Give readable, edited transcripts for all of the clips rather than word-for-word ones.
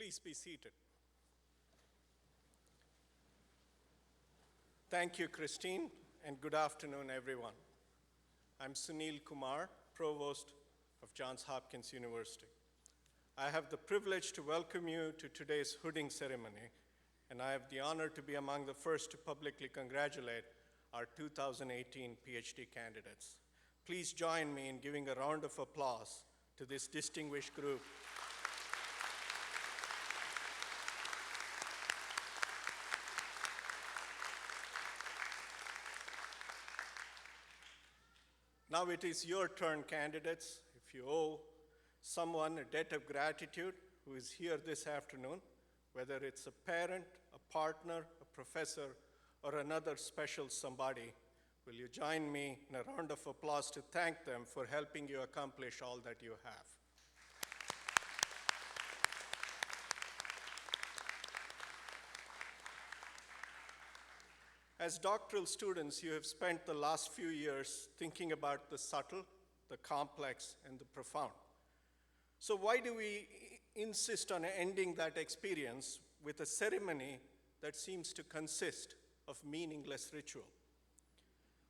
Please be seated. Thank you, Christine, and good afternoon, everyone. I'm Sunil Kumar, Provost of Johns Hopkins University. I have the privilege to welcome you to today's hooding ceremony, and I have the honor to be among the first to publicly congratulate our 2018 PhD candidates. Please join me in giving a round of applause to this distinguished group. Now it is your turn, candidates. If you owe someone a debt of gratitude who is here this afternoon, whether it's a parent, a partner, a professor, or another special somebody, will you join me in a round of applause to thank them for helping you accomplish all that you have? As doctoral students, you have spent the last few years thinking about the subtle, the complex, and the profound. So why do we insist on ending that experience with a ceremony that seems to consist of meaningless ritual?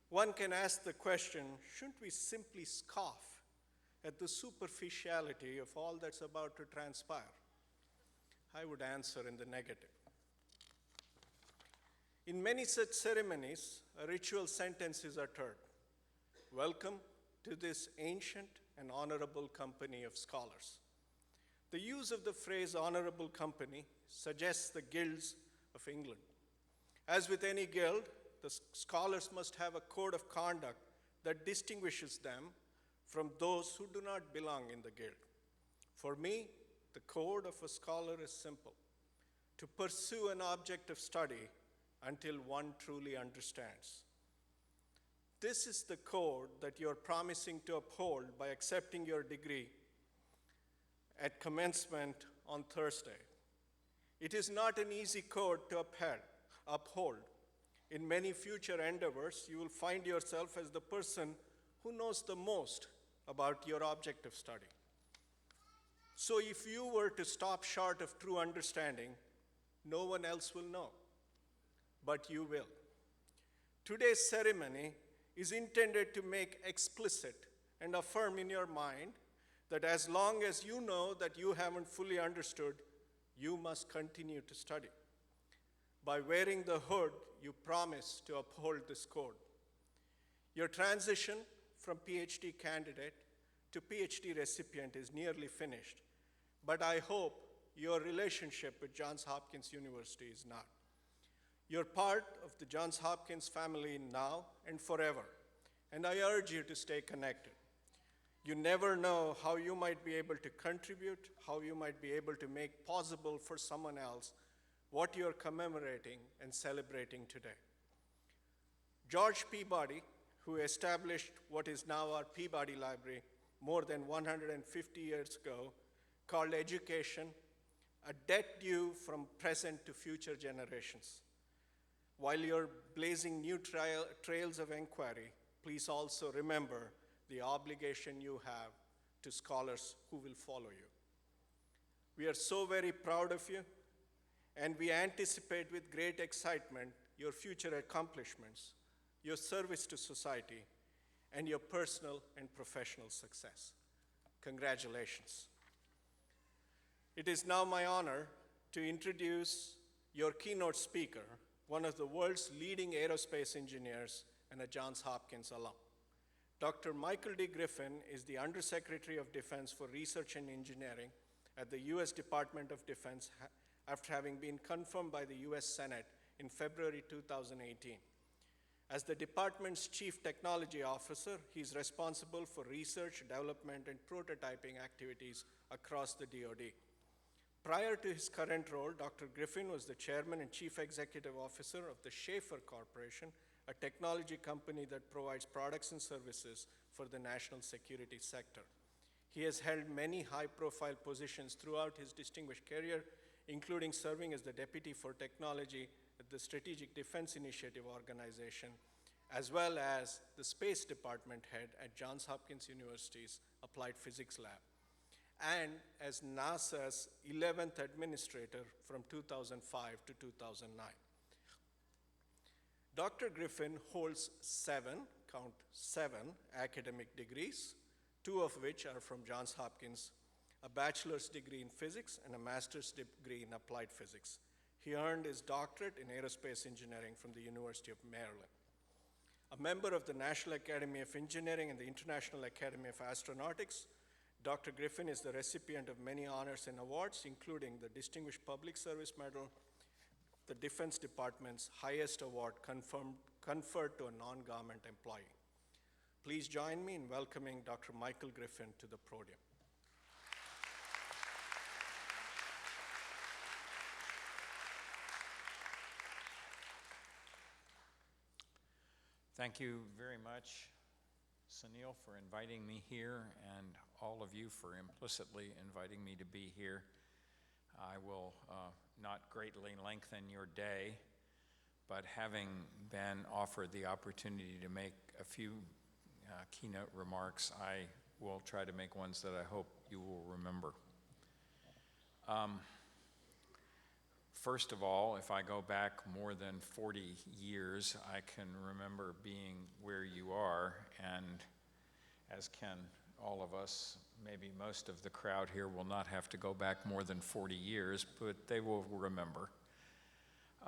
One can ask the question, shouldn't we simply scoff at the superficiality of all that's about to transpire? I would answer in the negative. In many such ceremonies, a ritual sentence is uttered. Welcome to this ancient and honorable company of scholars. The use of the phrase honorable company suggests the guilds of England. As with any guild, the scholars must have a code of conduct that distinguishes them from those who do not belong in the guild. For me, the code of a scholar is simple: to pursue an object of study until one truly understands. This is the code that you're promising to uphold by accepting your degree at commencement on Thursday. It is not an easy code to uphold. In many future endeavors, you will find yourself as the person who knows the most about your object of study. So if you were to stop short of true understanding, no one else will know, but you will. Today's ceremony is intended to make explicit and affirm in your mind that as long as you know that you haven't fully understood, you must continue to study. By wearing the hood, you promise to uphold this code. Your transition from PhD candidate to PhD recipient is nearly finished, but I hope your relationship with Johns Hopkins University is not. You're part of the Johns Hopkins family now and forever, and I urge you to stay connected. You never know how you might be able to contribute, how you might be able to make possible for someone else what you're commemorating and celebrating today. George Peabody, who established what is now our Peabody Library more than 150 years ago, called education a debt due from present to future generations. While you're blazing new trails of inquiry, please also remember the obligation you have to scholars who will follow you. We are so very proud of you, and we anticipate with great excitement your future accomplishments, your service to society, and your personal and professional success. Congratulations. It is now my honor to introduce your keynote speaker, one of the world's leading aerospace engineers and a Johns Hopkins alum. Dr. Michael D. Griffin is the Undersecretary of Defense for Research and Engineering at the U.S. Department of Defense after having been confirmed by the U.S. Senate in February 2018. As the department's Chief Technology Officer, he's responsible for research, development, and prototyping activities across the DoD. Prior to his current role, Dr. Griffin was the Chairman and Chief Executive Officer of the Schaefer Corporation, a technology company that provides products and services for the national security sector. He has held many high-profile positions throughout his distinguished career, including serving as the Deputy for Technology at the Strategic Defense Initiative Organization, as well as the Space Department Head at Johns Hopkins University's Applied Physics Lab. and as NASA's 11th administrator from 2005 to 2009. Dr. Griffin holds count seven academic degrees, two of which are from Johns Hopkins, a bachelor's degree in physics and a master's degree in applied physics. He earned his doctorate in aerospace engineering from the University of Maryland. A member of the National Academy of Engineering and the International Academy of Astronautics, Dr. Griffin is the recipient of many honors and awards, including the Distinguished Public Service Medal, the Defense Department's highest award conferred to a non-government employee. Please join me in welcoming Dr. Michael Griffin to the podium. Thank you very much, Sunil, for inviting me here, and all of you for implicitly inviting me to be here. I will not greatly lengthen your day, but having been offered the opportunity to make a few keynote remarks, I will try to make ones that I hope you will remember. First of all, if I go back more than 40 years, I can remember being where you are, and as can all of us, maybe most of the crowd here will not have to go back more than 40 years, but they will remember.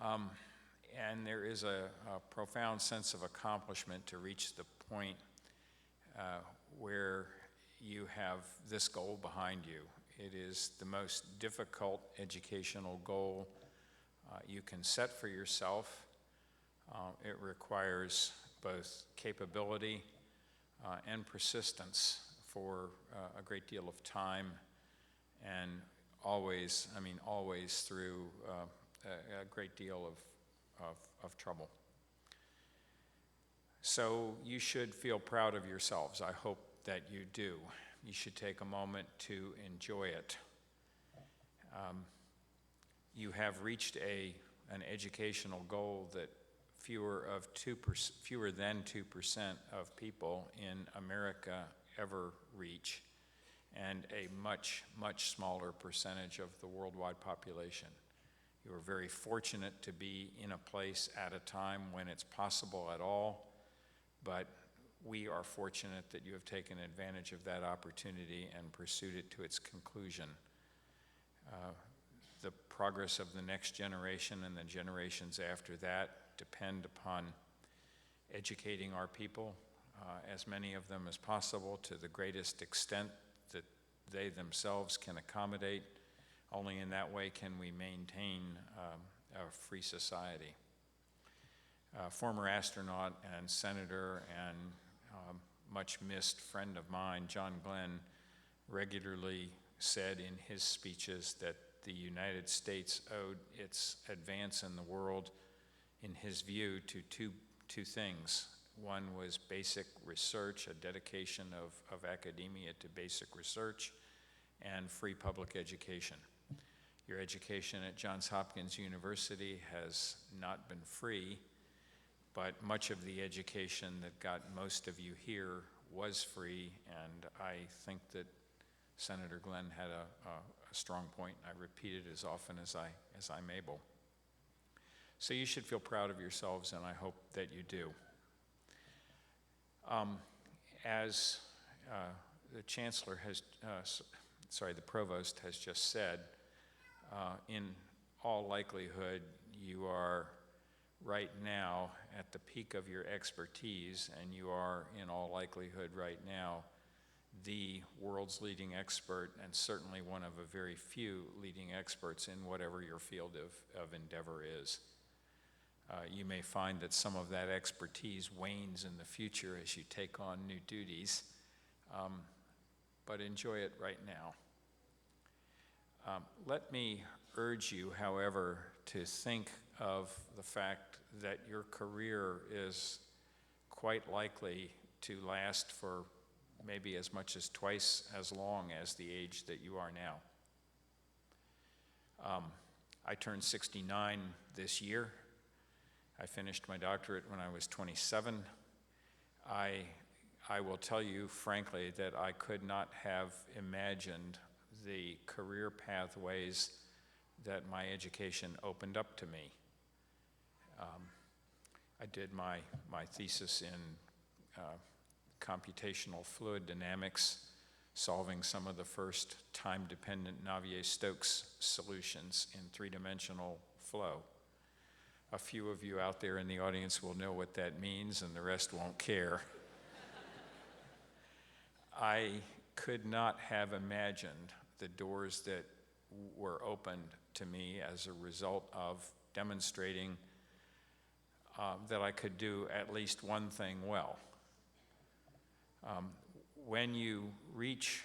And there is a profound sense of accomplishment to reach the point where you have this goal behind you. It is the most difficult educational goal you can set for yourself. It requires both capability and persistence for a great deal of time, and always through a great deal of trouble. So you should feel proud of yourselves. I hope that you do. You should take a moment to enjoy it. You have reached an educational goal that fewer than 2% of people in America ever reach, and a much, much smaller percentage of the worldwide population. You are very fortunate to be in a place at a time when it's possible at all, but we are fortunate that you have taken advantage of that opportunity and pursued it to its conclusion. The progress of the next generation and the generations after that depend upon educating our people, as many of them as possible, to the greatest extent that they themselves can accommodate. Only in that way can we maintain a free society. Former astronaut and senator and much missed friend of mine, John Glenn, regularly said in his speeches that the United States owed its advance in the world, in his view, to two things. One was basic research, a dedication of academia to basic research, and free public education. Your education at Johns Hopkins University has not been free, but much of the education that got most of you here was free, and I think that Senator Glenn had a strong point. I repeat it as often as I'm able. So you should feel proud of yourselves, and I hope that you do. As the Chancellor has, the Provost has just said, in all likelihood, you are right now at the peak of your expertise, and you are, in all likelihood, right now, the world's leading expert, and certainly one of a very few leading experts in whatever your field of endeavor is. You may find that some of that expertise wanes in the future as you take on new duties, but enjoy it right now. Let me urge you, however, to think of the fact that your career is quite likely to last for maybe as much as twice as long as the age that you are now. I turned 69 this year. I finished my doctorate when I was 27. I will tell you frankly that I could not have imagined the career pathways that my education opened up to me. I did my thesis in computational fluid dynamics, solving some of the first time-dependent Navier-Stokes solutions in three-dimensional flow. A few of you out there in the audience will know what that means, and the rest won't care. I could not have imagined the doors that were opened to me as a result of demonstrating that I could do at least one thing well. When you reach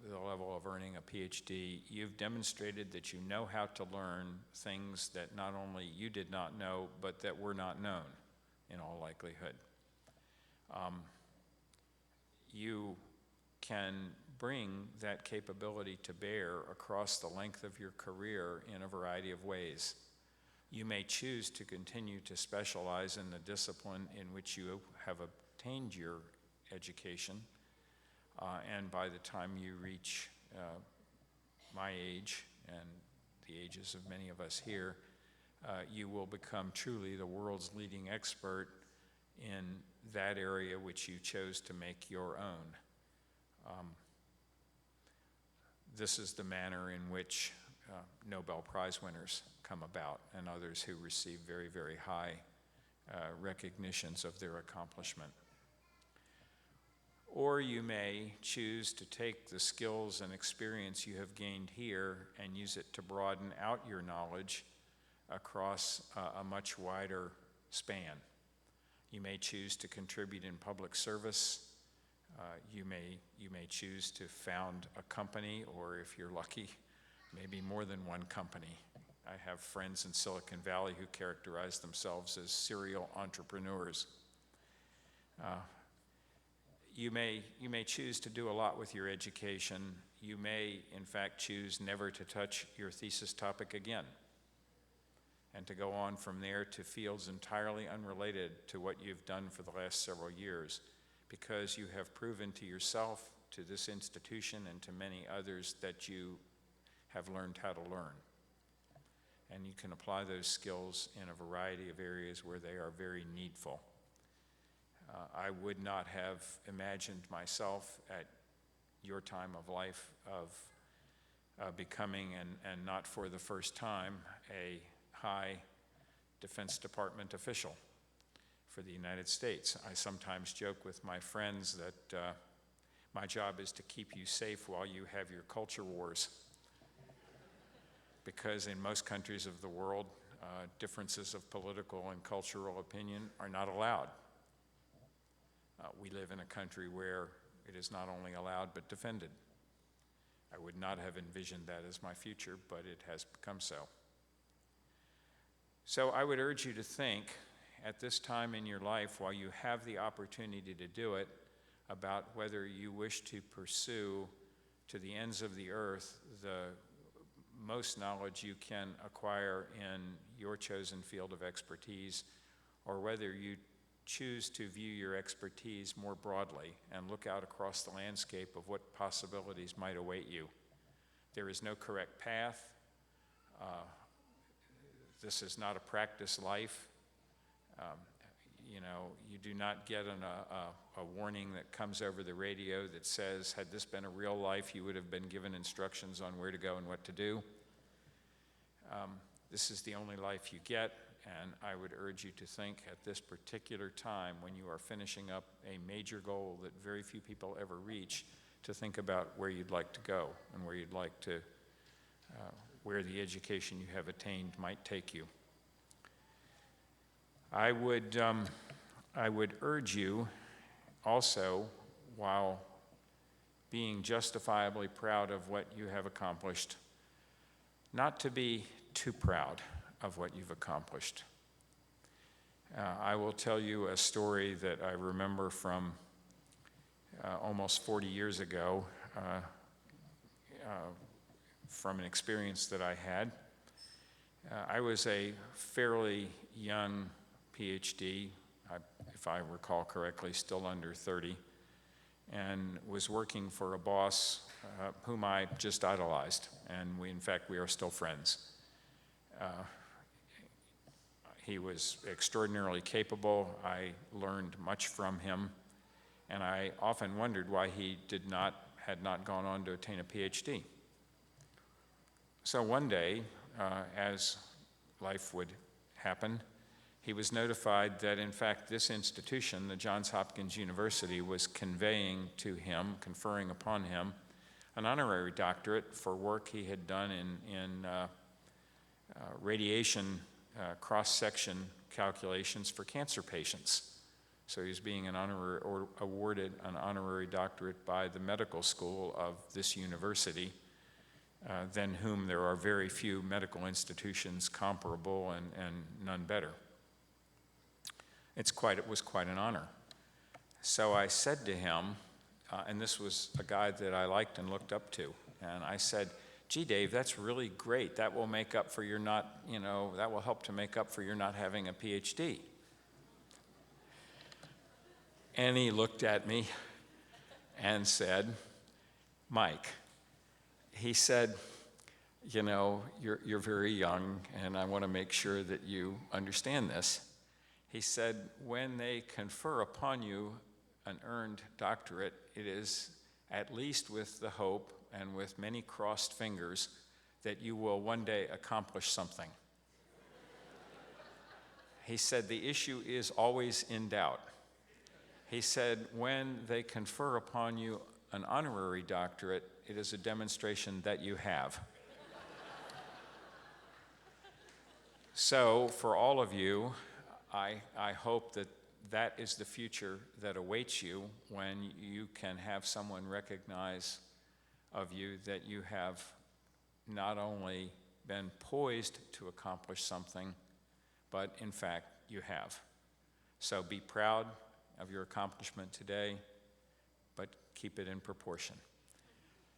the level of earning a PhD, you've demonstrated that you know how to learn things that not only you did not know, but that were not known, in all likelihood. You can bring that capability to bear across the length of your career in a variety of ways. You may choose to continue to specialize in the discipline in which you have obtained your education, and by the time you reach my age and the ages of many of us here, you will become truly the world's leading expert in that area which you chose to make your own. This is the manner in which Nobel Prize winners come about, and others who receive very, very high recognitions of their accomplishment. Or you may choose to take the skills and experience you have gained here and use it to broaden out your knowledge across a much wider span. You may choose to contribute in public service. You may choose to found a company, or if you're lucky, maybe more than one company. I have friends in Silicon Valley who characterize themselves as serial entrepreneurs. You may choose to do a lot with your education. You may, in fact, choose never to touch your thesis topic again, and to go on from there to fields entirely unrelated to what you've done for the last several years, because you have proven to yourself, to this institution, and to many others that you have learned how to learn. And you can apply those skills in a variety of areas where they are very needful. I would not have imagined myself at your time of life of becoming, and not for the first time, a high Defense Department official for the United States. I sometimes joke with my friends that my job is to keep you safe while you have your culture wars, because in most countries of the world, differences of political and cultural opinion are not allowed. We live in a country where it is not only allowed but defended. I would not have envisioned that as my future, but it has become so. So I would urge you to think at this time in your life, while you have the opportunity to do it, about whether you wish to pursue to the ends of the earth the most knowledge you can acquire in your chosen field of expertise, or whether you choose to view your expertise more broadly and look out across the landscape of what possibilities might await you. There is no correct path. This is not a practice life. You do not get a warning that comes over the radio that says, had this been a real life, you would have been given instructions on where to go and what to do. This is the only life you get, and I would urge you to think at this particular time, when you are finishing up a major goal that very few people ever reach, to think about where you'd like to go and where you'd like to, where the education you have attained might take you. I would urge you also, while being justifiably proud of what you have accomplished, not to be too proud of what you've accomplished. I will tell you a story that I remember from almost 40 years ago, from an experience that I had. I was a fairly young PhD, if I recall correctly, still under 30, and was working for a boss whom I just idolized, and in fact, we are still friends. He was extraordinarily capable. I learned much from him, and I often wondered why he had not gone on to attain a PhD. So one day, as life would happen, he was notified that, in fact, this institution, the Johns Hopkins University, was conferring upon him, an honorary doctorate for work he had done in radiation cross-section calculations for cancer patients. So he was being awarded an honorary doctorate by the medical school of this university, than whom there are very few medical institutions comparable and none better. It was quite an honor. So I said to him, and this was a guy that I liked and looked up to, and I said, "Gee, Dave, that's really great. That will make up for that will help to make up for your not having a PhD." And he looked at me and said, "Mike," he said, you're very young, and I want to make sure that you understand this." He said, "When they confer upon you an earned doctorate, it is at least with the hope and with many crossed fingers that you will one day accomplish something." He said, "The issue is always in doubt." He said, "When they confer upon you an honorary doctorate, it is a demonstration that you have." So for all of you, I hope that is the future that awaits you when you can have someone recognize of you that you have not only been poised to accomplish something, but in fact you have. So be proud of your accomplishment today, but keep it in proportion.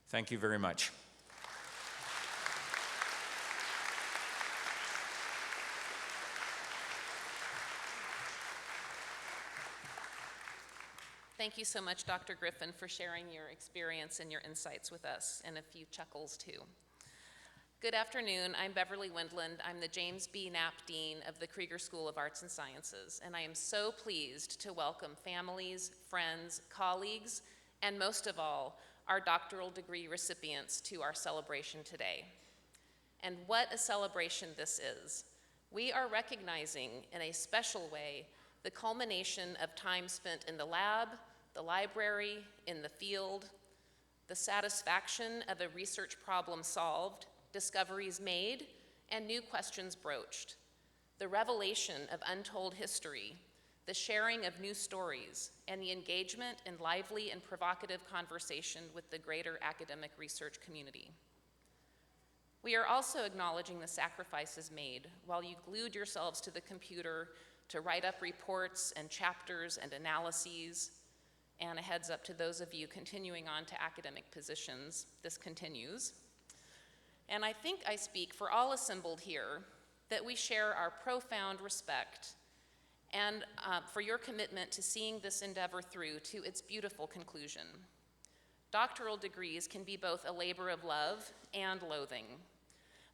Thank you very much. Thank you so much, Dr. Griffin, for sharing your experience and your insights with us, and a few chuckles too. Good afternoon, I'm Beverly Wendland. I'm the James B. Knapp Dean of the Krieger School of Arts and Sciences, and I am so pleased to welcome families, friends, colleagues, and most of all, our doctoral degree recipients to our celebration today. And what a celebration this is. We are recognizing in a special way the culmination of time spent in the lab, the library, in the field, the satisfaction of a research problem solved, discoveries made, and new questions broached, the revelation of untold history, the sharing of new stories, and the engagement in lively and provocative conversation with the greater academic research community. We are also acknowledging the sacrifices made while you glued yourselves to the computer to write up reports and chapters and analyses. And a heads up to those of you continuing on to academic positions, this continues. And I think I speak for all assembled here that we share our profound respect and for your commitment to seeing this endeavor through to its beautiful conclusion. Doctoral degrees can be both a labor of love and loathing,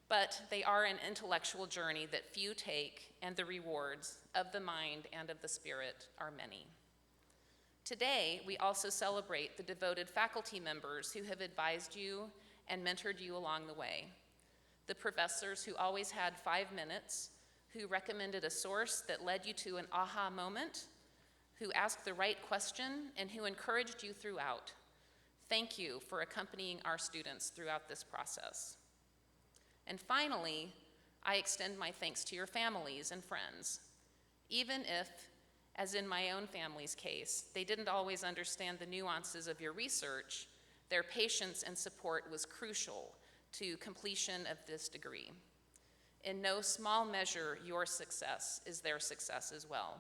but they are an intellectual journey that few take, and the rewards of the mind and of the spirit are many. Today, we also celebrate the devoted faculty members who have advised you and mentored you along the way. The professors who always had 5 minutes, who recommended a source that led you to an aha moment, who asked the right question, and who encouraged you throughout. Thank you for accompanying our students throughout this process. And finally, I extend my thanks to your families and friends. Even if, as in my own family's case, they didn't always understand the nuances of your research, their patience and support was crucial to completion of this degree. In no small measure, your success is their success as well.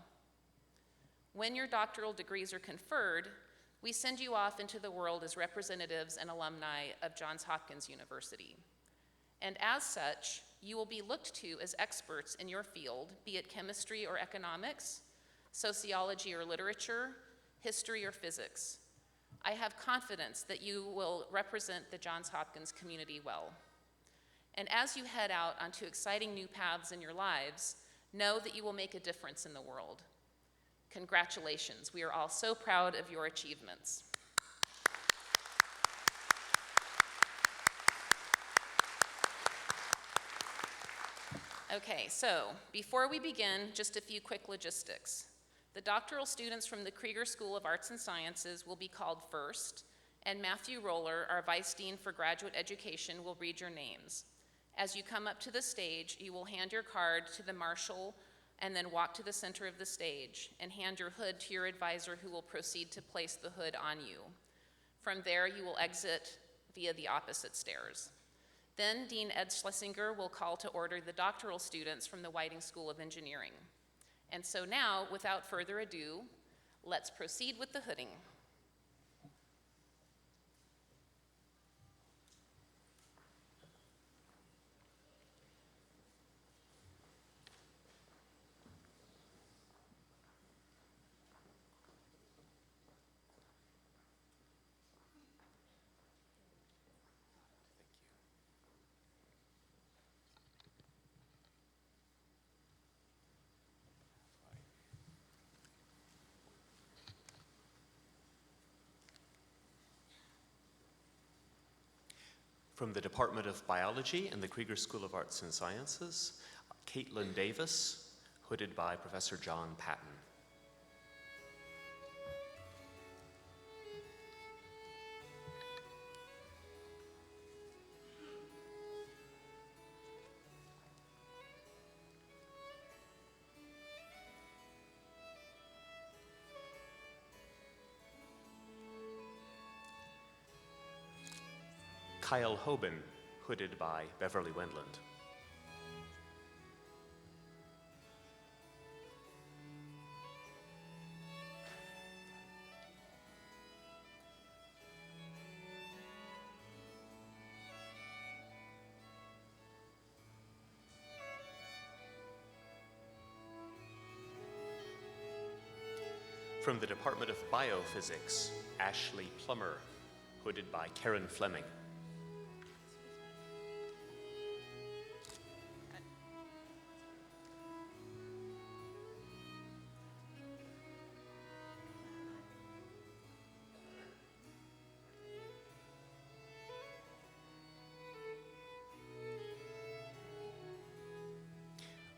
When your doctoral degrees are conferred, we send you off into the world as representatives and alumni of Johns Hopkins University. And as such, you will be looked to as experts in your field, be it chemistry or economics, sociology or literature, history or physics. I have confidence that you will represent the Johns Hopkins community well. And as you head out onto exciting new paths in your lives, know that you will make a difference in the world. Congratulations. We are all so proud of your achievements. Okay, so before we begin, just a few quick logistics. The doctoral students from the Krieger School of Arts and Sciences will be called first, and Matthew Roller, our Vice Dean for Graduate Education, will read your names. As you come up to the stage, you will hand your card to the marshal and then walk to the center of the stage and hand your hood to your advisor, who will proceed to place the hood on you. From there, you will exit via the opposite stairs. Then Dean Ed Schlesinger will call to order the doctoral students from the Whiting School of Engineering. And so now, without further ado, let's proceed with the hooding. From the Department of Biology and the Krieger School of Arts and Sciences, Caitlin Davis, hooded by Professor John Patton. Kyle Hoban, hooded by Beverly Wendland. From the Department of Biophysics, Ashley Plummer, hooded by Karen Fleming.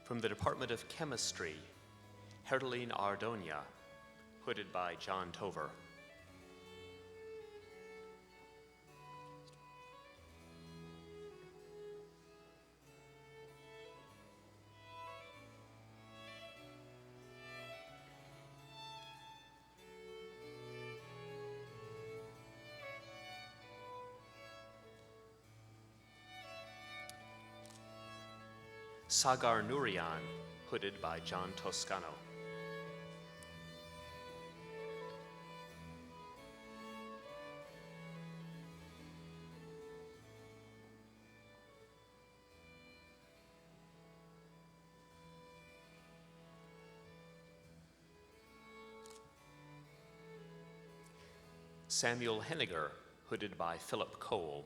From the Department of Chemistry, Herdeline Ardonia, hooded by John Tover. Sagar Nurian, hooded by John Toscano. Samuel Henniger, hooded by Philip Cole.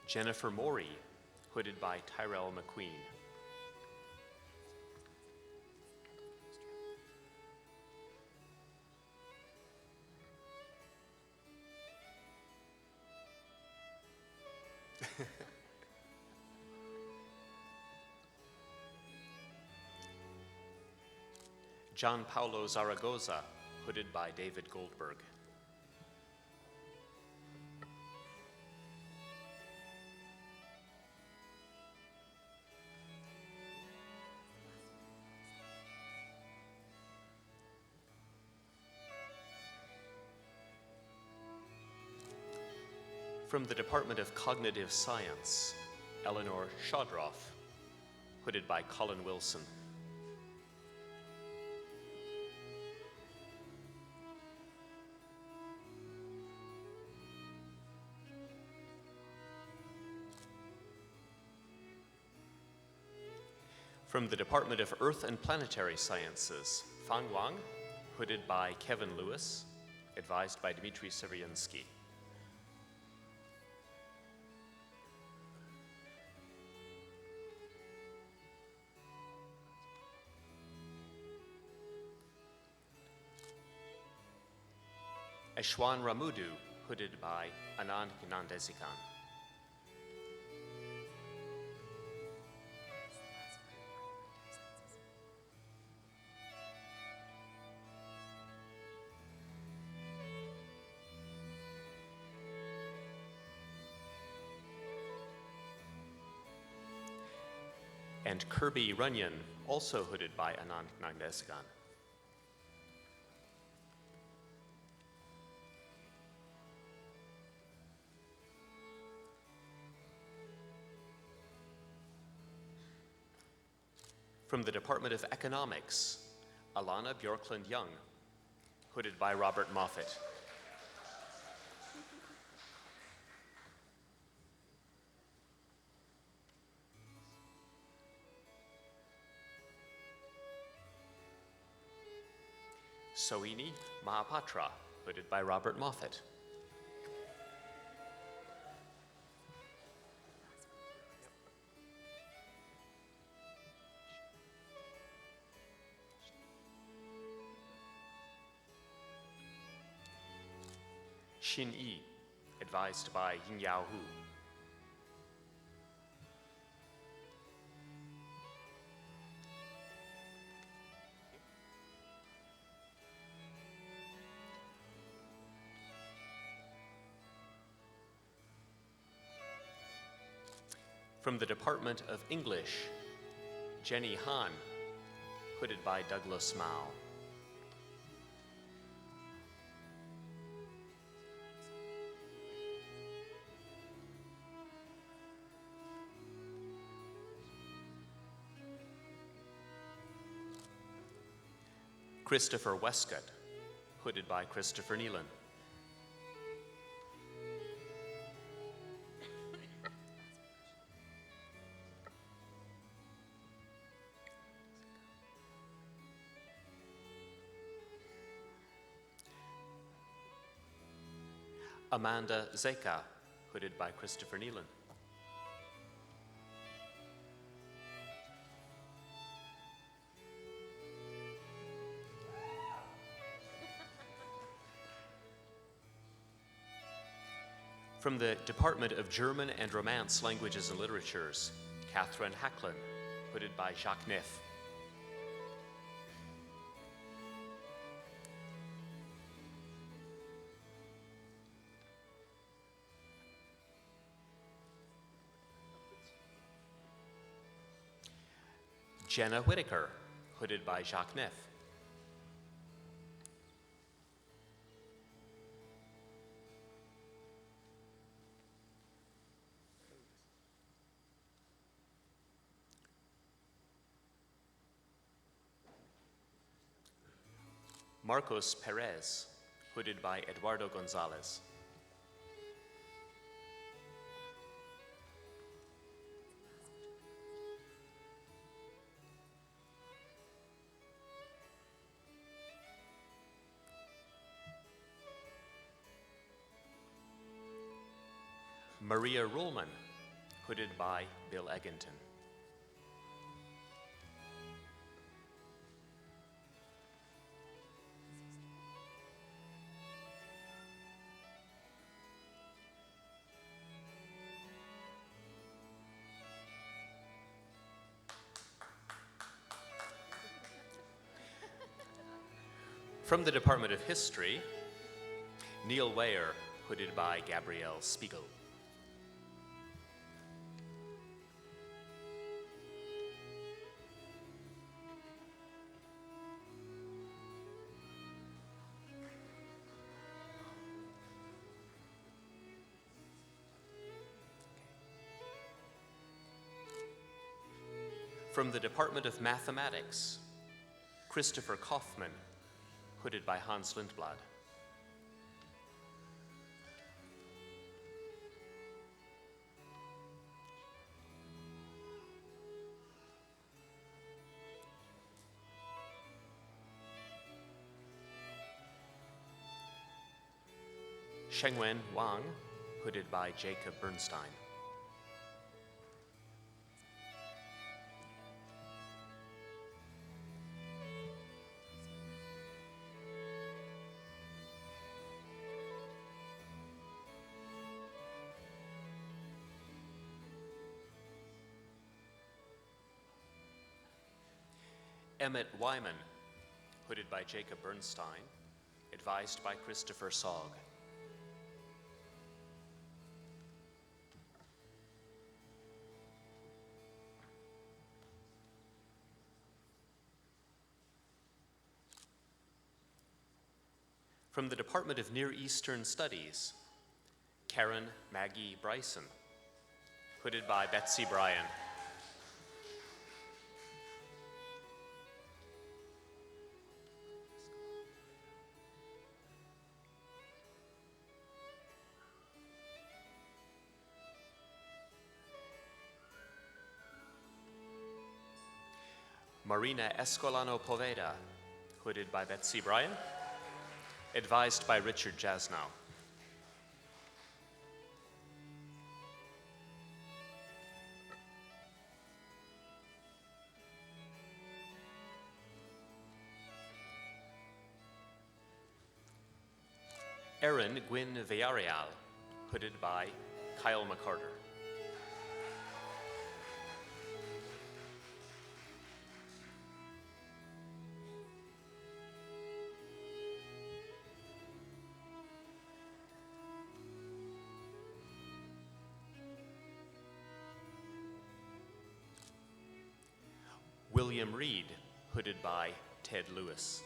Jennifer Morey, hooded by Tyrell McQueen. John Paulo Zaragoza, hooded by David Goldberg. From the Department of Cognitive Science, Eleanor Shodroff, hooded by Colin Wilson. From the Department of Earth and Planetary Sciences, Fang Wang, hooded by Kevin Lewis, advised by Dmitry Severinsky. Ashwan Ramudu, hooded by Anand Gnandezikan. And Kirby Runyon, also hooded by Anand Gnandezikan. From the Department of Economics, Alana Bjorklund Young, hooded by Robert Moffat. Soini Mahapatra, hooded by Robert Moffat. Xin Yi, advised by Yingyao Hu. From the Department of English, Jenny Han, hooded by Douglas Mao. Christopher Westcott, hooded by Christopher Nealon. Amanda Zeka, hooded by Christopher Nealon. From the Department of German and Romance Languages and Literatures, Catherine Hacklin, hooded by Jacques Neff. Jenna Whitaker, hooded by Jacques Neff. Marcos Perez, hooded by Eduardo Gonzalez. Maria Ruhlman, hooded by Bill Egginton. From the Department of History, Neil Weyer, hooded by Gabrielle Spiegel. From the Department of Mathematics, Christopher Kaufman, hooded by Hans Lindblad. Shengwen Wang, hooded by Jacob Bernstein. Emmett Wyman, hooded by Jacob Bernstein, advised by Christopher Sogg. From the Department of Near Eastern Studies, Karen Maggie Bryson, hooded by Betsy Bryan. Marina Escolano Poveda, hooded by Betsy Bryan, advised by Richard Jasnow. Erin Gwynn Villarreal, hooded by Kyle McCarter. William Reed, hooded by Ted Lewis.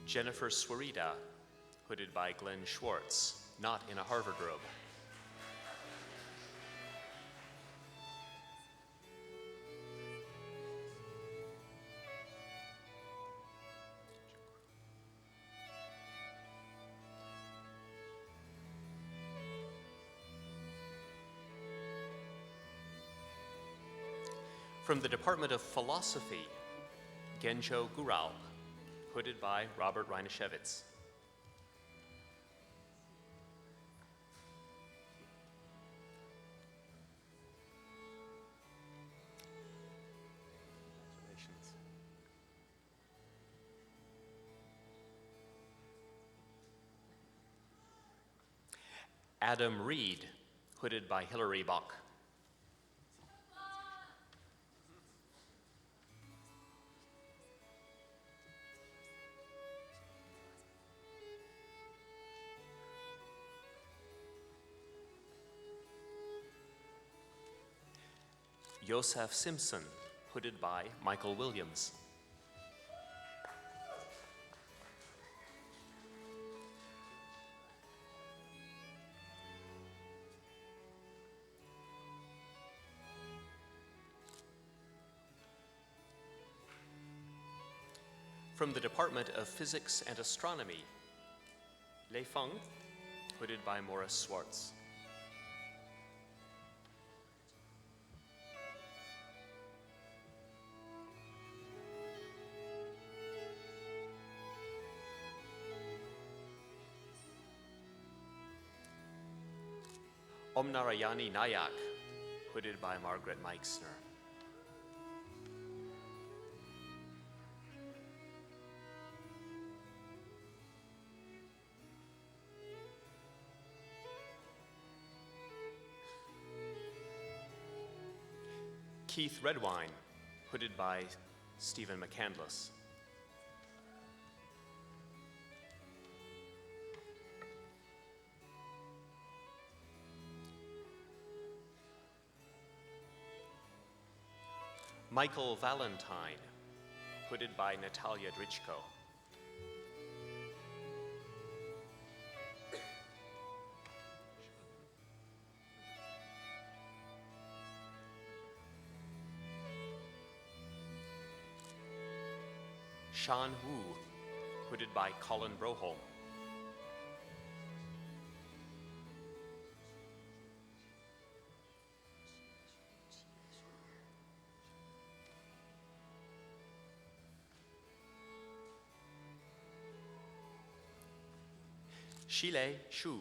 Jennifer Swarida, hooded by Glenn Schwartz, not in a Harvard robe. From the Department of Philosophy, Genjo Gurao, hooded by Robert Reinashevitz. Congratulations. Adam Reed, hooded by Hilary Bach. Joseph Simpson, hooded by Michael Williams. From the Department of Physics and Astronomy, Lei Feng, hooded by Morris Swartz. Omnarayani Nayak, hooded by Margaret Meixner. Keith Redwine, hooded by Stephen McCandless. Michael Valentine, hooded by Natalia Drichko. Sean Wu, hooded by Colin Broholm. Shilei Shu,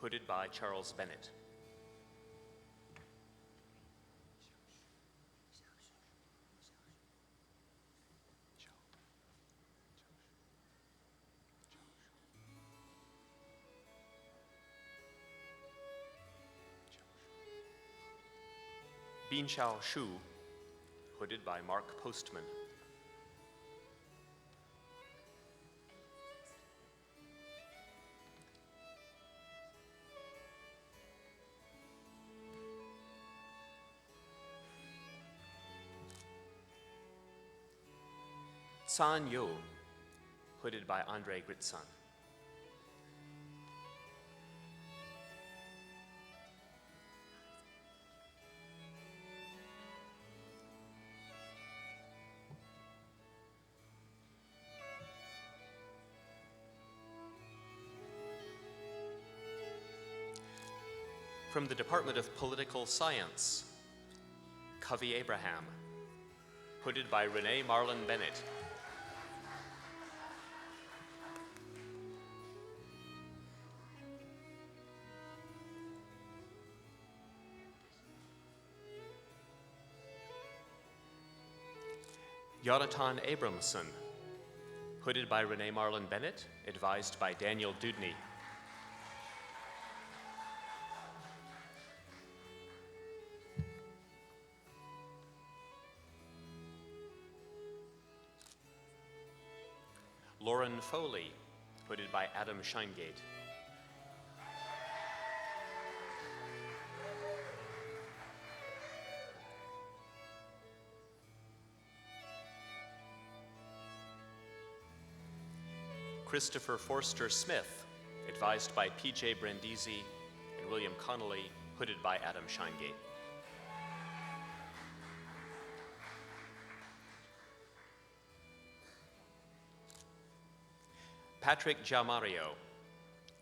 hooded by Charles Bennett. Bin Xiao Shu, hooded by Mark Postman. San Yo, hooded by Andre Gritzon. From the Department of Political Science, Covey Abraham, hooded by Renee Marlin Bennett. Yonatan Abramson, hooded by Renee Marlin Bennett, advised by Daniel Dudney. Lauren Foley, hooded by Adam Scheingate. Christopher Forster Smith, advised by P.J. Brandisi and William Connolly, hooded by Adam Scheingate. Patrick Giamario,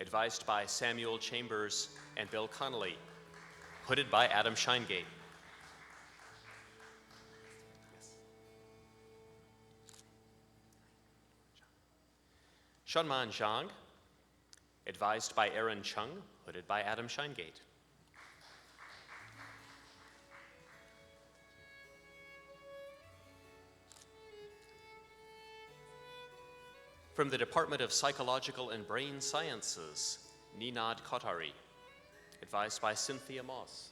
advised by Samuel Chambers and Bill Connolly, hooded by Adam Scheingate. Shunman Zhang, advised by Aaron Chung, hooded by Adam Scheingate. From the Department of Psychological and Brain Sciences, Ninad Kotari, advised by Cynthia Moss.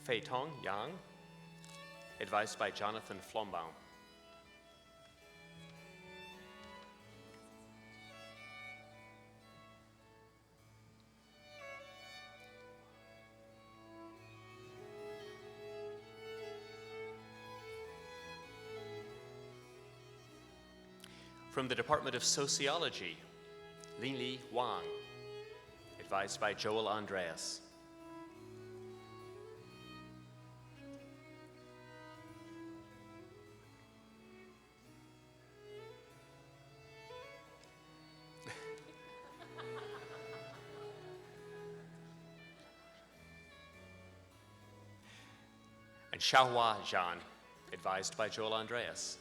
Fei Tong Yang, advised by Jonathan Flombaum. From the Department of Sociology, Linli Wang, advised by Joel Andreas. And Xiaohua Zhan, advised by Joel Andreas.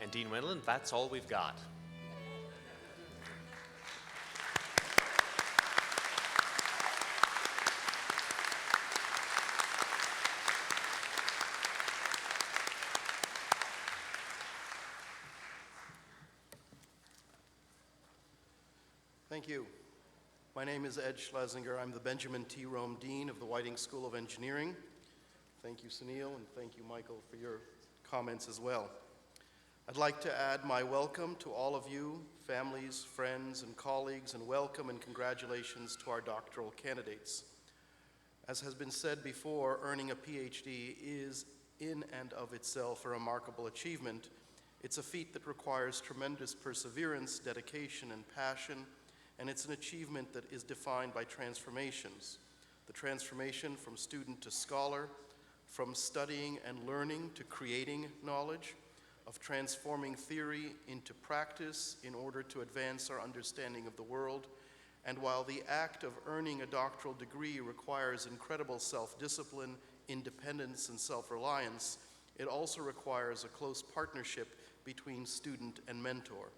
And Dean Wendland, that's all we've got. Thank you. My name is Ed Schlesinger. I'm the Benjamin T. Rome Dean of the Whiting School of Engineering. Thank you, Sunil, and thank you, Michael, for your comments as well. I'd like to add my welcome to all of you, families, friends, and colleagues, and welcome and congratulations to our doctoral candidates. As has been said before, earning a PhD is in and of itself a remarkable achievement. It's a feat that requires tremendous perseverance, dedication, and passion, and it's an achievement that is defined by transformations. The transformation from student to scholar, from studying and learning to creating knowledge, of transforming theory into practice in order to advance our understanding of the world. And while the act of earning a doctoral degree requires incredible self-discipline, independence, and self-reliance, it also requires a close partnership between student and mentor.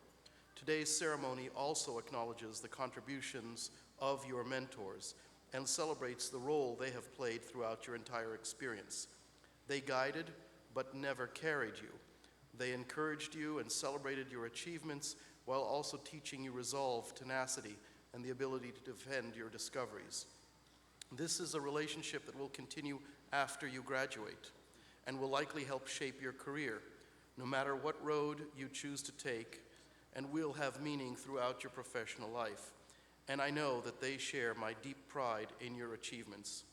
Today's ceremony also acknowledges the contributions of your mentors and celebrates the role they have played throughout your entire experience. They guided, but never carried you. They encouraged you and celebrated your achievements while also teaching you resolve, tenacity, and the ability to defend your discoveries. This is a relationship that will continue after you graduate and will likely help shape your career, no matter what road you choose to take, and will have meaning throughout your professional life. And I know that they share my deep pride in your achievements.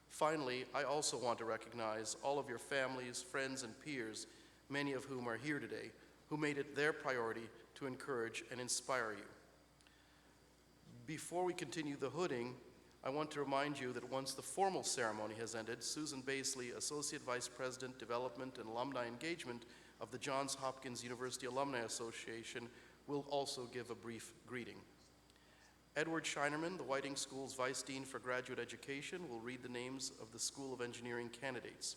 Finally, I also want to recognize all of your families, friends, and peers, many of whom are here today, who made it their priority to encourage and inspire you. Before we continue the hooding, I want to remind you that once the formal ceremony has ended, Susan Basley, Associate Vice President, Development and Alumni Engagement of the Johns Hopkins University Alumni Association, will also give a brief greeting. Edward Shinerman, the Whiting School's Vice Dean for Graduate Education, will read the names of the School of Engineering candidates.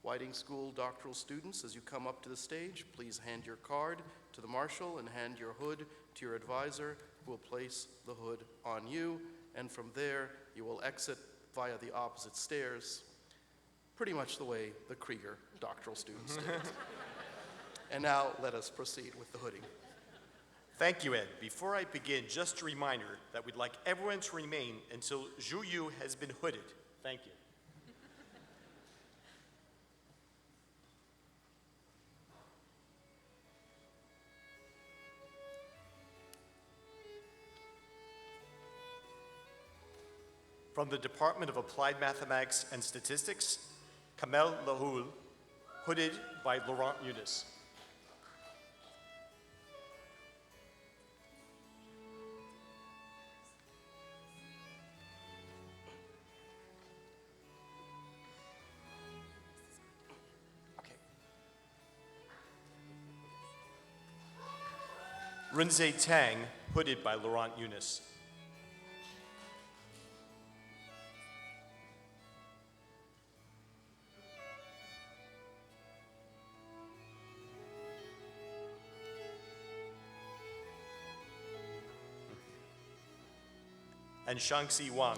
Whiting School doctoral students, as you come up to the stage, please hand your card to the marshal and hand your hood to your advisor, who will place the hood on you, and from there you will exit via the opposite stairs, pretty much the way the Krieger doctoral students did. And now let us proceed with the hooding. Thank you, Ed. Before I begin, just a reminder that we'd like everyone to remain until Zhu Yu has been hooded. Thank you. From the Department of Applied Mathematics and Statistics, Kamel Lahoul, hooded by Laurent Yunis. Rinzai Tang, hooded by Laurent Yunis. And Shangxi Wang,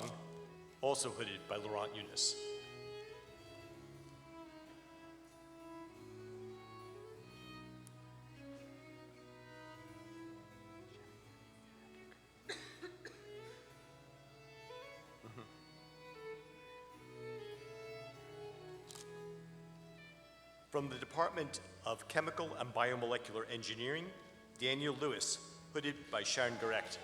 also hooded by Laurent Yunis. From the Department of Chemical and Biomolecular Engineering, Daniel Lewis, hooded by Sharon Gerecht.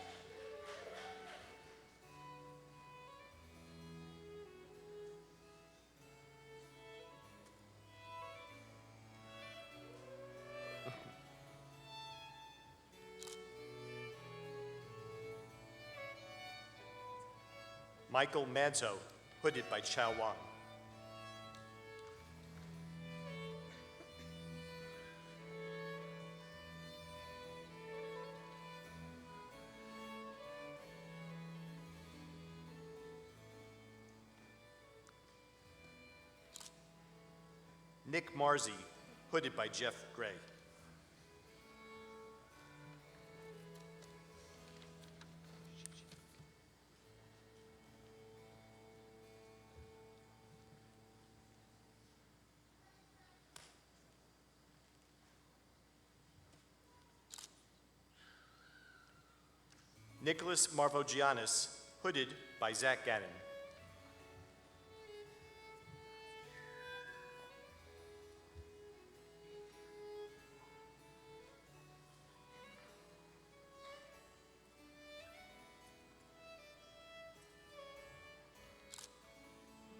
Michael Manzo, hooded by Chao Wang. Nick Marzi, hooded by Jeff Gray. Nicholas Marvogiannis, hooded by Zach Gannon.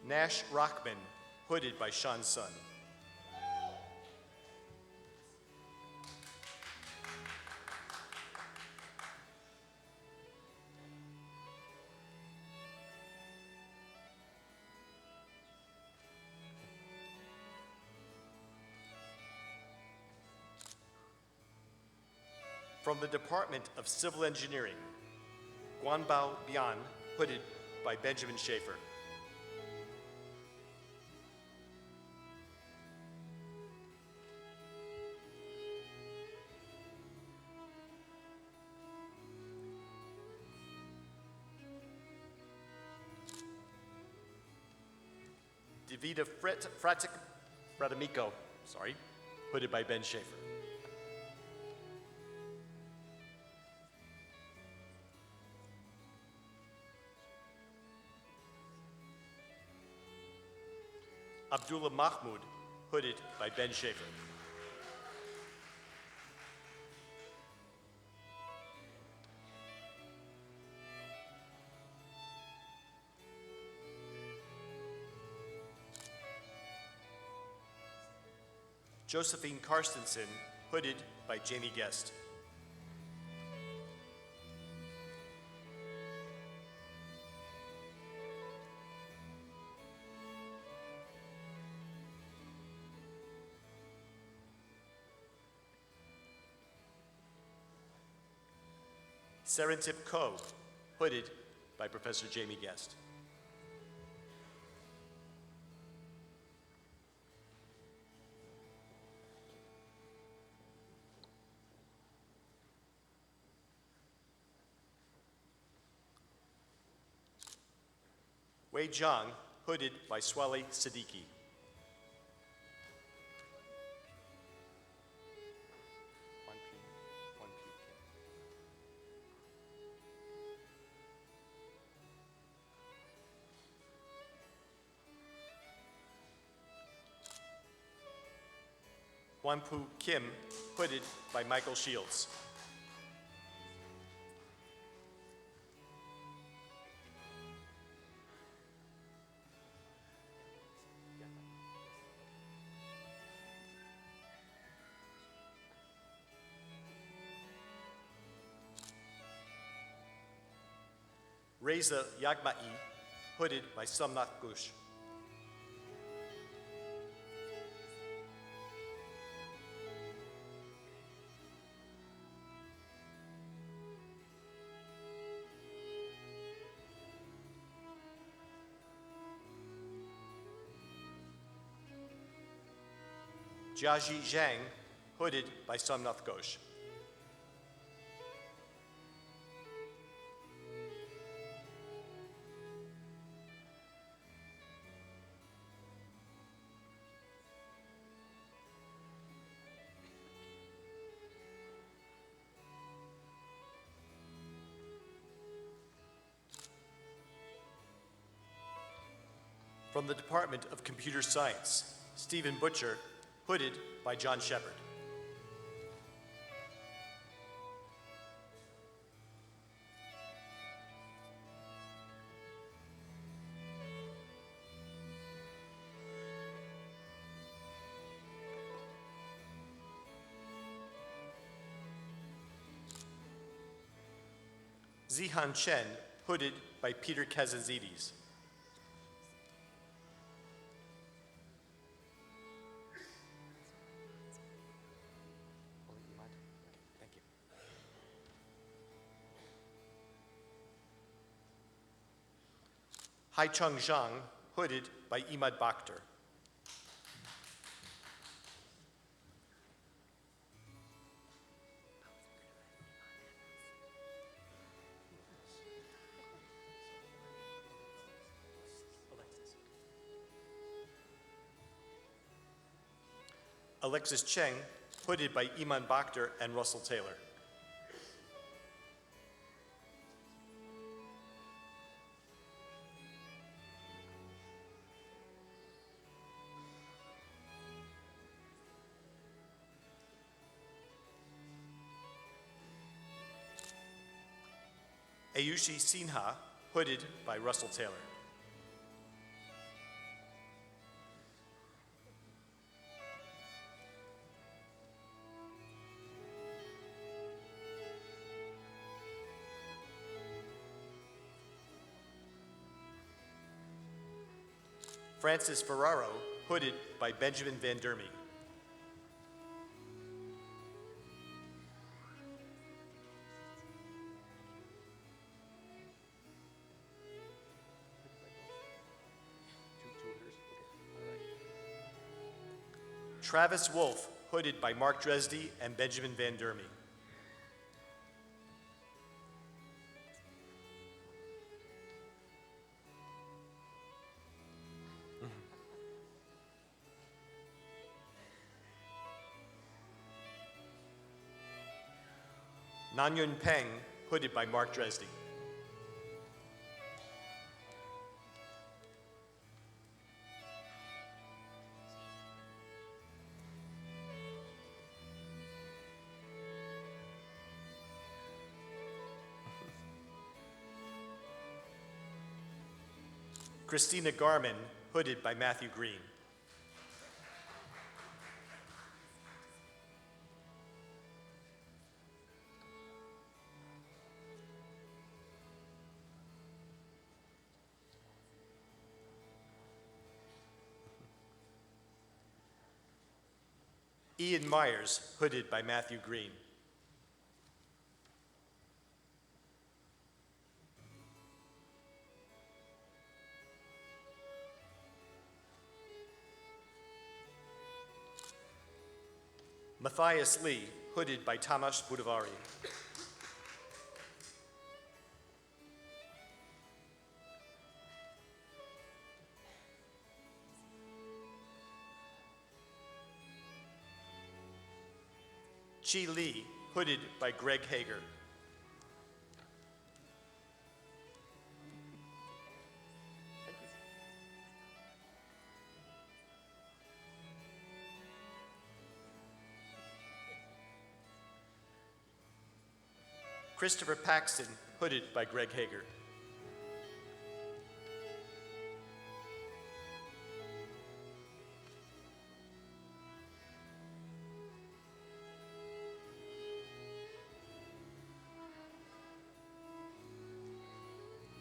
Nash Rockman, hooded by Sean Sun. From the Department of Civil Engineering, Guanbao Bian, hooded by Benjamin Schaefer. Davida Fradamico, hooded by Ben Schaefer. Abdullah Mahmoud, hooded by Ben Schaefer. Josephine Karstensen, hooded by Jamie Guest. Serentip Ko, hooded by Professor Jamie Guest. Wei Zhang, hooded by Swali Siddiqui. Wanpu Kim, hooded by Michael Shields. Reza Yagma'i, hooded by Somnath Ghosh. Jiaji Zhang, hooded by Somnath Ghosh. From the Department of Computer Science, Stephen Butcher, hooded by John Shepard. Zihan Chen, hooded by Peter Kazantzidis. Haicheng Zhang, hooded by Imad Bakhtar. Alexis Cheng, hooded by Iman Bakhtar and Russell Taylor. Ayushi Sinha, hooded by Russell Taylor. Francis Ferraro, hooded by Benjamin Van Der Mee. Travis Wolf, hooded by Mark Dresdy and Benjamin Van Dermy. Nanyun Peng, hooded by Mark Dresdy. Christina Garman, hooded by Matthew Green. Ian Myers, hooded by Matthew Green. Matthias Lee, hooded by Tamas Budavari. Chi Lee, hooded by Greg Hager. Christopher Paxton, hooded by Greg Hager.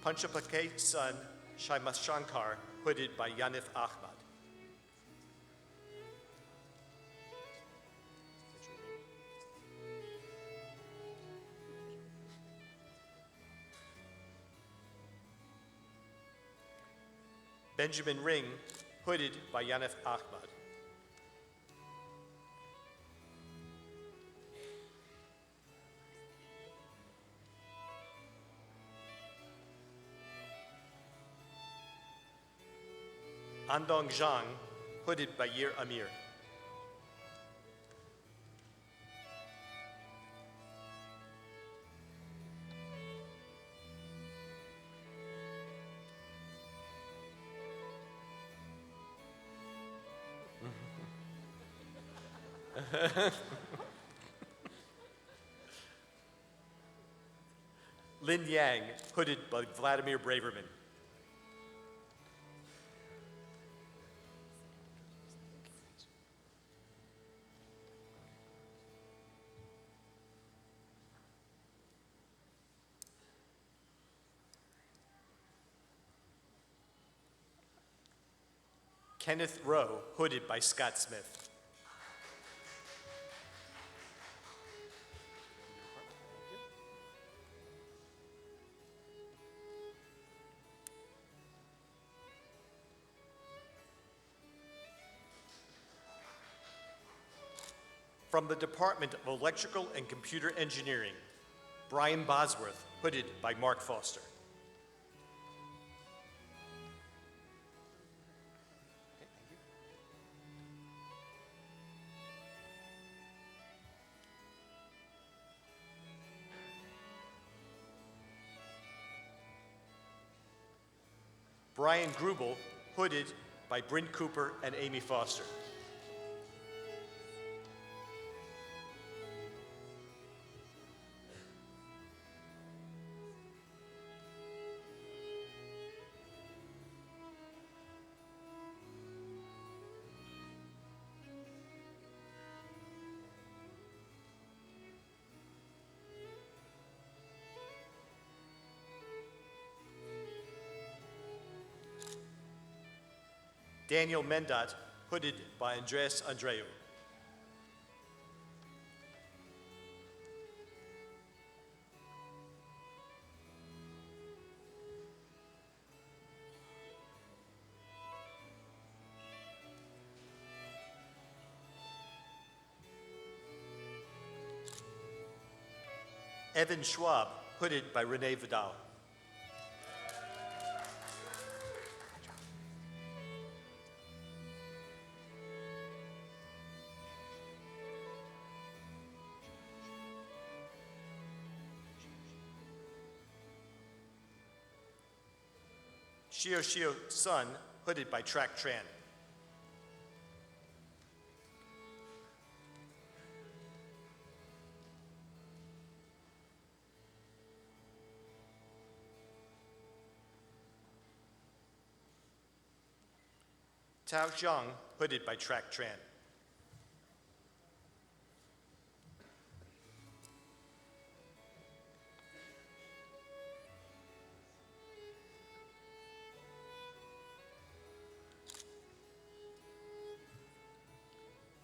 Panchapake son, Shaimas Shankar, hooded by Yanif Ahmad. Benjamin Ring, hooded by Yanif Ahmad. Andong Zhang, hooded by Yir Amir. Lin Yang, hooded by Vladimir Braverman. Kenneth Rowe, hooded by Scott Smith. From the Department of Electrical and Computer Engineering, Brian Bosworth, hooded by Mark Foster. Brian Grubel, hooded by Bryn Cooper and Amy Foster. Daniel Mendot, hooded by Andreas Andreu. Evan Schwab, hooded by Renee Vidal. Shio Shio Sun, hooded by Track Tran. Tao Zhang, hooded by Track Tran.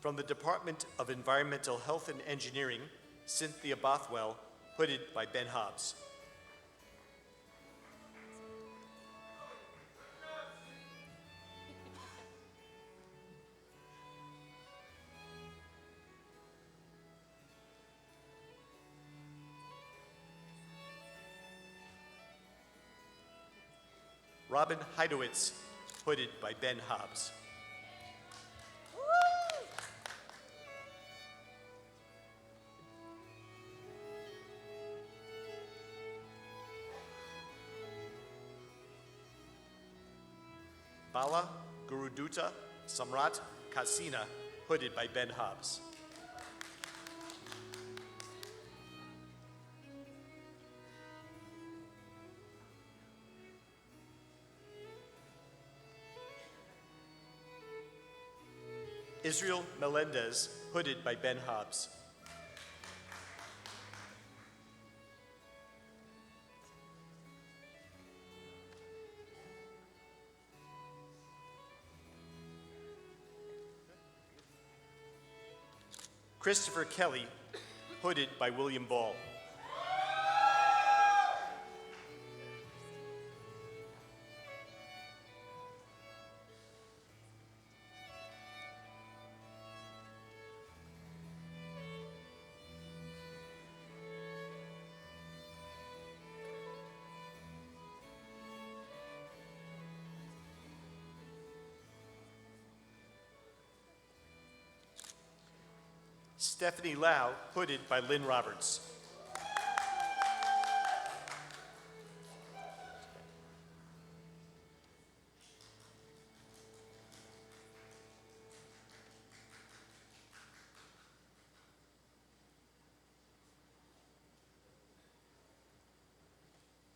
From the Department of Environmental Health and Engineering, Cynthia Bothwell, hooded by Ben Hobbs. Robin Heidowitz, hooded by Ben Hobbs. Bala Guruduta Samrat Kasina, hooded by Ben Hobbs. Israel Melendez, hooded by Ben Hobbs. Christopher Kelly, hooded by William Ball. Stephanie Lau, hooded by Lynn Roberts.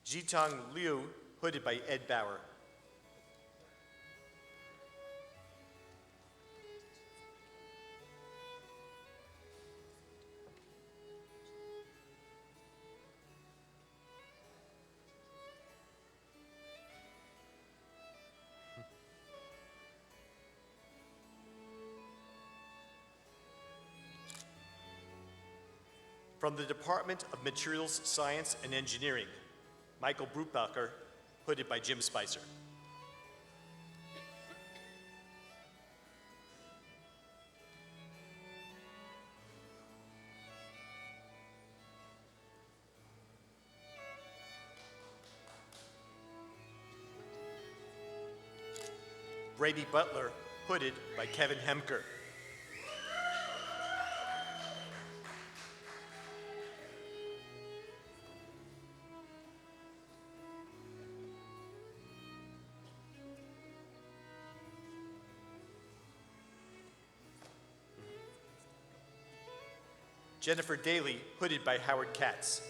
Jitong Liu, hooded by Ed Bauer. From the Department of Materials Science and Engineering, Michael Brutbacher, hooded by Jim Spicer. Brady Butler, hooded by Kevin Hemker. Jennifer Daly, hooded by Howard Katz.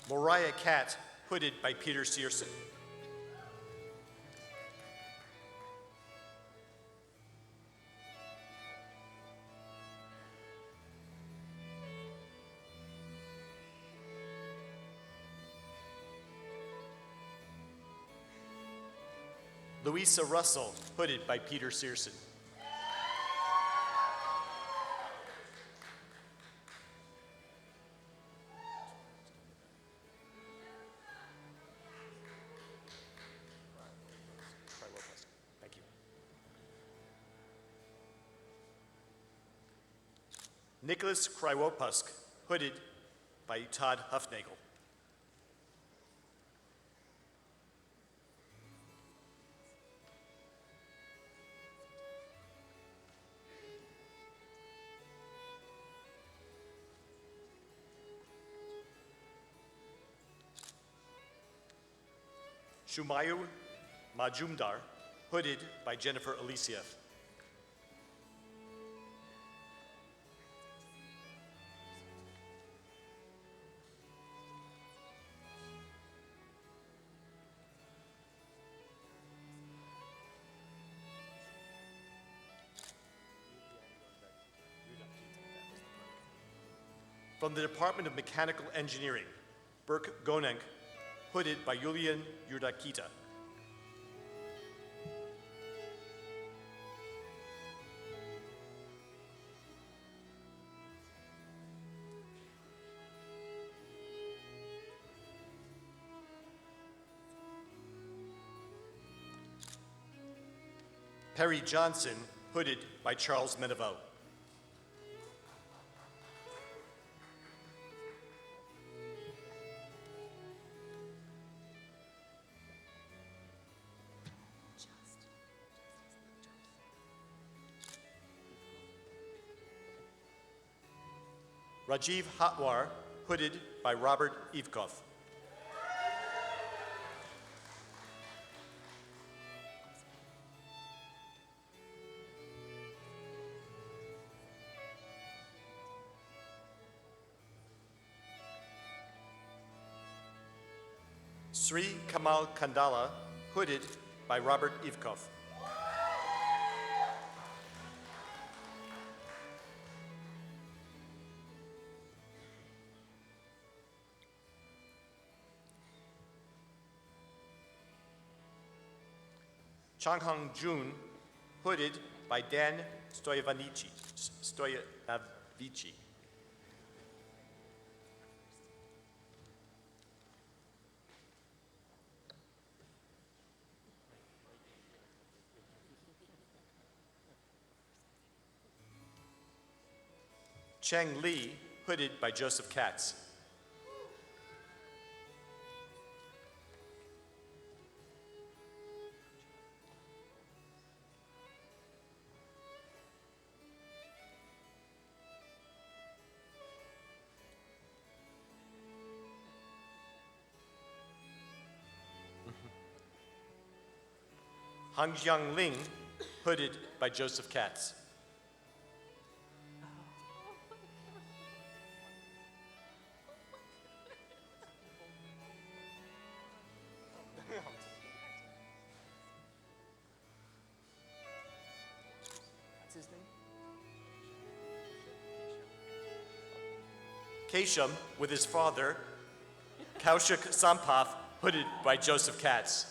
Mariah Catt, hooded by Peter Searson. Louisa Russell, hooded by Peter Searson. Nicholas Krywopusk, hooded by Todd Huffnagel. Shumayu Majumdar, hooded by Jennifer Alisiev. From the Department of Mechanical Engineering, Berk Gonenk, hooded by Yulian Yurdakita. Perry Johnson, hooded by Charles Meneveau. Rajiv Hatwar, hooded by Robert Ivkov. Sri Kamal Kandala, hooded by Robert Ivkov. Changhang Jun, hooded by Dan Stoyavici. Cheng Li, hooded by Joseph Katz. Hangjiang Ling, hooded by Joseph Katz. Kesham with his father, Kaushik Sampath, hooded by Joseph Katz.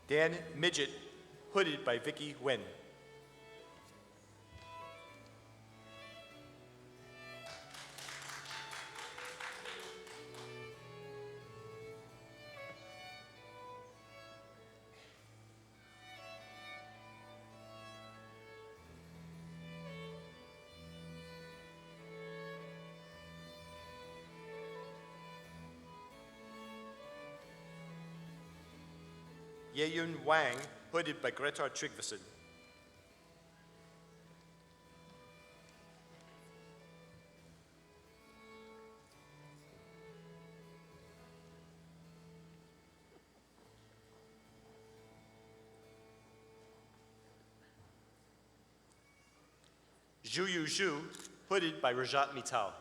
Dan Midget, hooded by Vicky Wen. Yeyun Wang, hooded by Gretar Tryggvason. Zhu Yu Zhu, hooded by Rajat Mittal.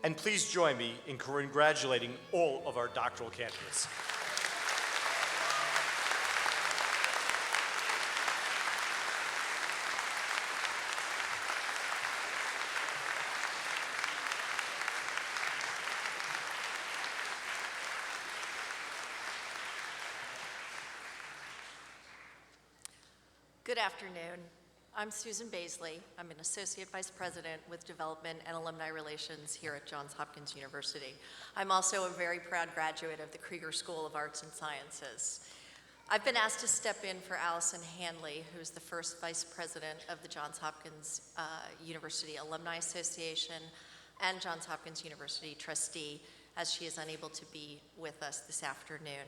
And please join me in congratulating all of our doctoral candidates. Good afternoon. I'm Susan Baisley. I'm an Associate Vice President with Development and Alumni Relations here at Johns Hopkins University. I'm also a very proud graduate of the Krieger School of Arts and Sciences. I've been asked to step in for Allison Hanley, who's the first Vice President of the Johns Hopkins University Alumni Association and Johns Hopkins University trustee, as she is unable to be with us this afternoon.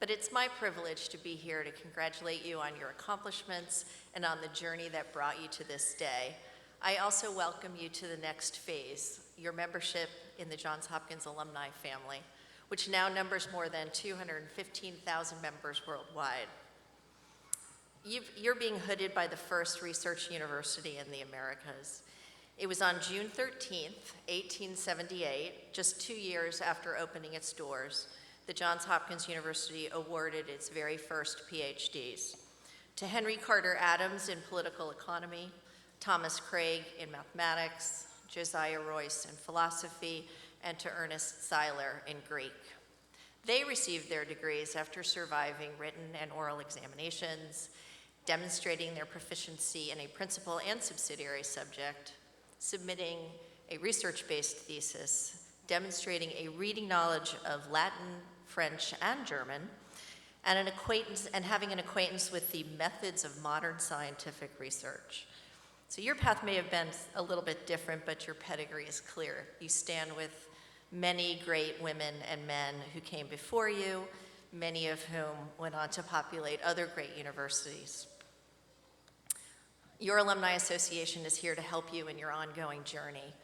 But it's my privilege to be here to congratulate you on your accomplishments and on the journey that brought you to this day. I also welcome you to the next phase, your membership in the Johns Hopkins alumni family, which now numbers more than 215,000 members worldwide. You're being hooded by the first research university in the Americas. It was on June 13th, 1878, just 2 years after opening its doors, the Johns Hopkins University awarded its very first PhDs to Henry Carter Adams in political economy, Thomas Craig in mathematics, Josiah Royce in philosophy, and to Ernest Seiler in Greek. They received their degrees after surviving written and oral examinations, demonstrating their proficiency in a principal and subsidiary subject, submitting a research-based thesis, demonstrating a reading knowledge of Latin, French, and German, and having an acquaintance with the methods of modern scientific research. So your path may have been a little bit different, but your pedigree is clear. You stand with many great women and men who came before you, many of whom went on to populate other great universities. Your Alumni Association is here to help you in your ongoing journey.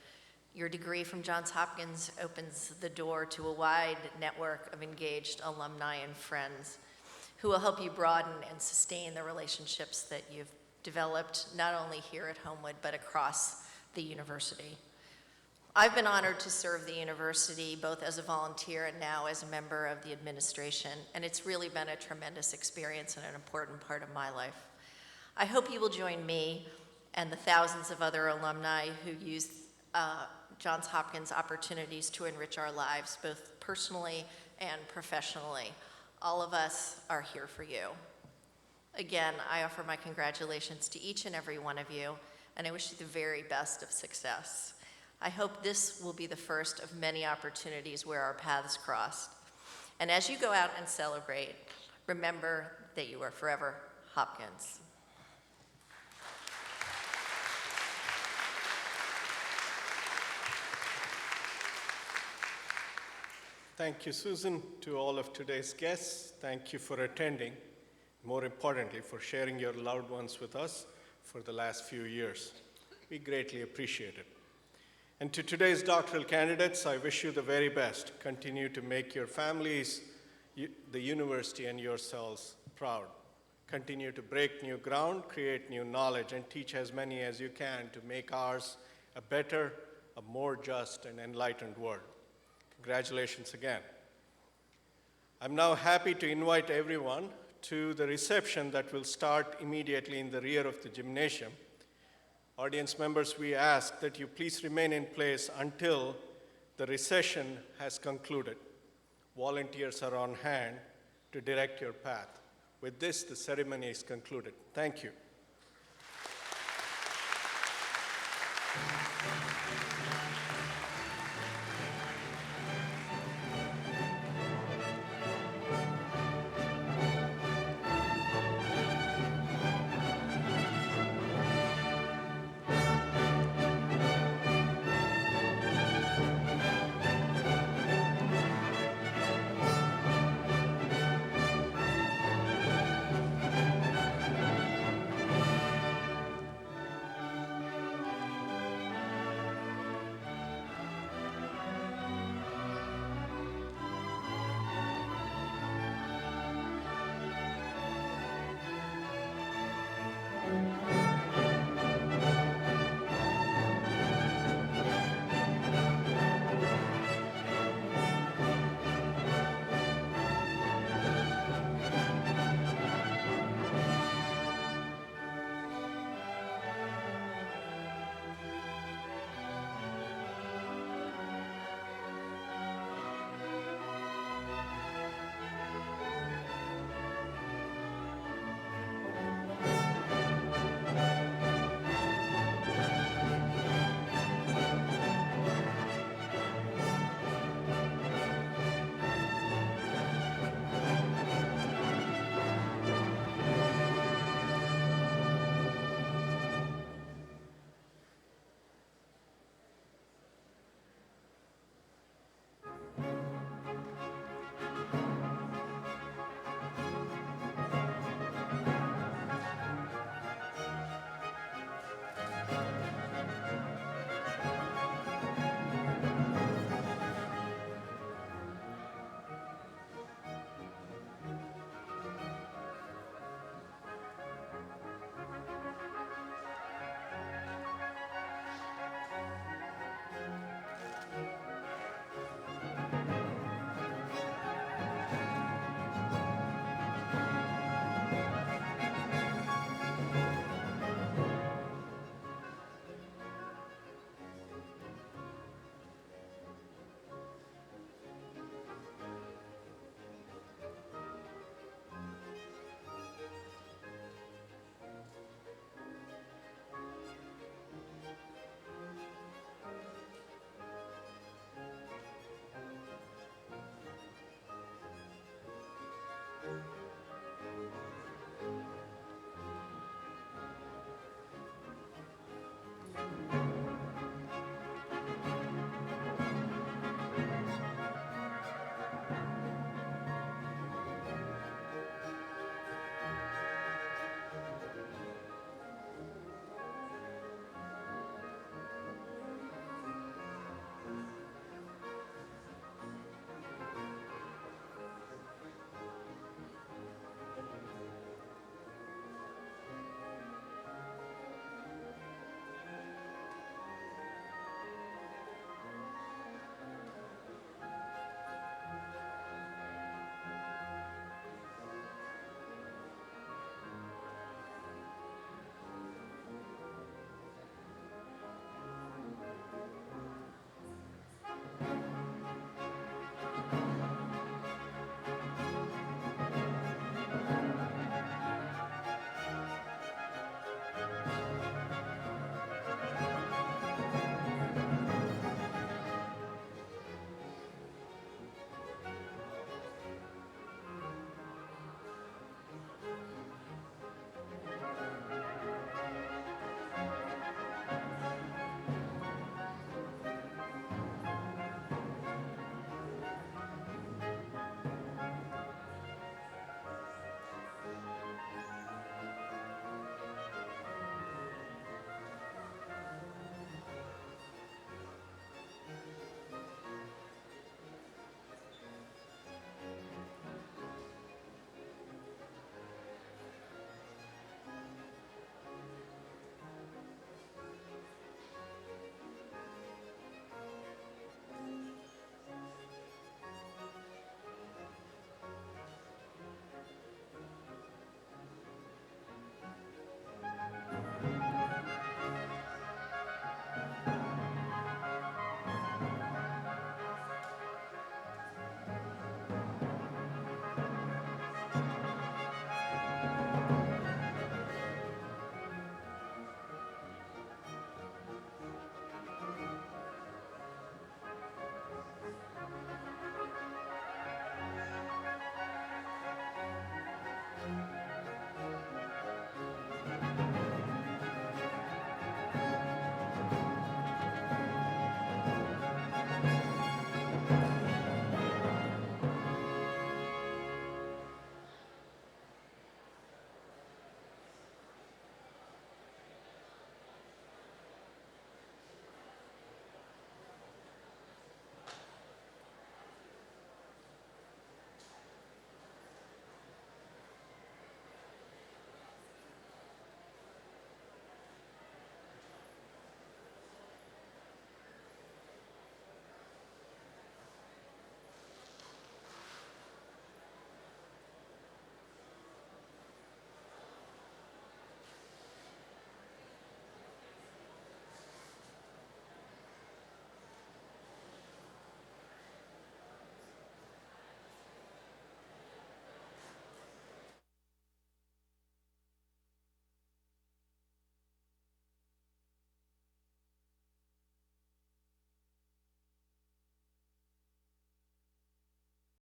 Your degree from Johns Hopkins opens the door to a wide network of engaged alumni and friends who will help you broaden and sustain the relationships that you've developed not only here at Homewood, but across the university. I've been honored to serve the university both as a volunteer and now as a member of the administration, and it's really been a tremendous experience and an important part of my life. I hope you will join me and the thousands of other alumni who use Johns Hopkins opportunities to enrich our lives, both personally and professionally. All of us are here for you. Again, I offer my congratulations to each and every one of you, and I wish you the very best of success. I hope this will be the first of many opportunities where our paths crossed. And as you go out and celebrate, remember that you are forever Hopkins. Thank you, Susan. To all of today's guests, thank you for attending. More importantly, for sharing your loved ones with us for the last few years. We greatly appreciate it. And to today's doctoral candidates, I wish you the very best. Continue to make your families, the university, and yourselves proud. Continue to break new ground, create new knowledge, and teach as many as you can to make ours a better, a more just, and enlightened world. Congratulations again. I'm now happy to invite everyone to the reception that will start immediately in the rear of the gymnasium. Audience members, we ask that you please remain in place until the recession has concluded. Volunteers are on hand to direct your path. With this, the ceremony is concluded. Thank you.